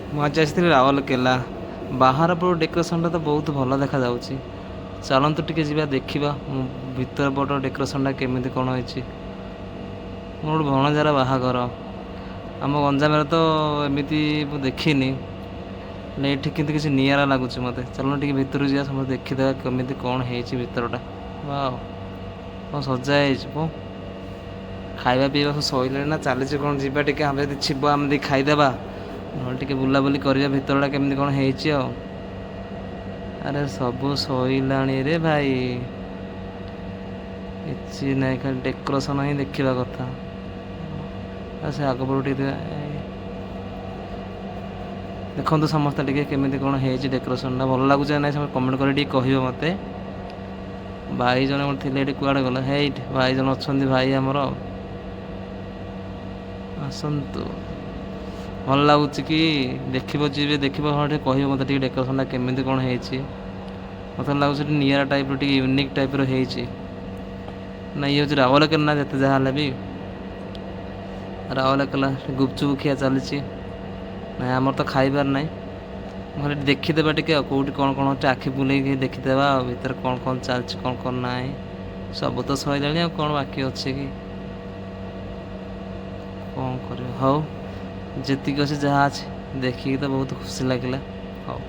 ମୁଁ ଆଜି ଆସିଥିଲି ରାଉରକେଲା। ବାହାର ପଟୁ ଡେକୋରେସନ୍ଟା ତ ବହୁତ ଭଲ ଦେଖାଯାଉଛି। ଚାଲନ୍ତୁ ଟିକେ ଯିବା ଦେଖିବା ଭିତର ପଟ ଡେକୋରେସନ୍ଟା କେମିତି କ'ଣ ହେଇଛି। ମୋର ଗୋଟେ ଭଣଜାର ବାହାଘର। ଆମ ଗଞ୍ଜାମରେ ତ ଏମିତି ମୁଁ ଦେଖିନି, ହେଲେ ଏଠି କିନ୍ତୁ କିଛି ନିଆରା ଲାଗୁଛି ମୋତେ। ଚାଲୁନ ଟିକେ ଭିତରକୁ ଯିବା, ସମସ୍ତେ ଦେଖିଦେବା କେମିତି କ'ଣ ହେଇଛି ଭିତରଟା। ୱାଓ, କ'ଣ ସଜା ହେଇଛି। ଖାଇବା ପିଇବା ସବୁ ସରିଲାଣି ନା ଚାଲିଛି କ'ଣ? ଯିବା ଟିକେ, ଆମେ ଯଦି ଥିବ ଆମେ ଯଦି ଖାଇଦେବା, ନହେଲେ ଟିକେ ବୁଲାବୁଲି କରିବା ଭିତରଟା କେମିତି କ'ଣ ହେଇଛି ଆଉ। ଆରେ ସବୁ ସରିଲାଣି ରେ ଭାଇ, କିଛି ନାହିଁ, ଖାଲି ଡେକୋରେସନ୍ ହିଁ ଦେଖିବା କଥା। ସେ ଆଗପଟୁ ଟିକେ ଦେଖନ୍ତୁ ସମସ୍ତେ ଟିକେ କେମିତି କ'ଣ ହେଇଛି ଡେକୋରେସନ୍ଟା। ଭଲ ଲାଗୁଛି ନା ନାହିଁ ସମସ୍ତେ କମେଣ୍ଟ କରି ଟିକେ କହିବ ମୋତେ। ଭାଇ ଜଣେ ଗୋଟେ ଥିଲେ ଏଠି, କୁଆଡ଼େ ଗଲେ? ହେଇଠି ଭାଇ ଜଣେ ଅଛନ୍ତି, ଭାଇ ଆମର। ଆସନ୍ତୁ, ଭଲ ଲାଗୁଛି କି? ଦେଖିବ, ଯିବେ ଦେଖିବ, ହଁ ଟିକେ କହିବ ମୋତେ ଟିକେ ଡେକୋରେସନ୍ଟା କେମିତି କ'ଣ ହେଇଛି। ମୋତେ ଲାଗୁଛି ଟିକେ ନିଆରା ଟାଇପ୍ର, ଟିକେ ୟୁନିକ୍ ଟାଇପ୍ର ହେଇଛି। ନା ଇଏ ହେଉଛି ରାଉରକେଲା ନା, ଯେତେ ଯାହା ହେଲେ ବି ରାଉରକେଲା। ଗୁପଚୁପ ଖିଆ ଚାଲିଛି। ନାଇଁ ଆମର ତ ଖାଇବାର ନାହିଁ, ଘରେ ଦେଖିଦେବା ଟିକେ ଆଉ କେଉଁଠି କ'ଣ କ'ଣ ଅଛି, ଆଖି ବୁଲେଇକି ଦେଖିଦେବା ଆଉ ଭିତରେ କ'ଣ କ'ଣ ଚାଲିଛି, କ'ଣ କ'ଣ ନାହିଁ। ସବୁ ତ ସରିଲାଣି, ଆଉ କ'ଣ ବାକି ଅଛି କି? କ'ଣ କରିବା? ହଉ, ଯେତିକି ଅଛି ଯାହା ଅଛି ଦେଖିକି ତ ବହୁତ ଖୁସି ଲାଗିଲା। ହଉ।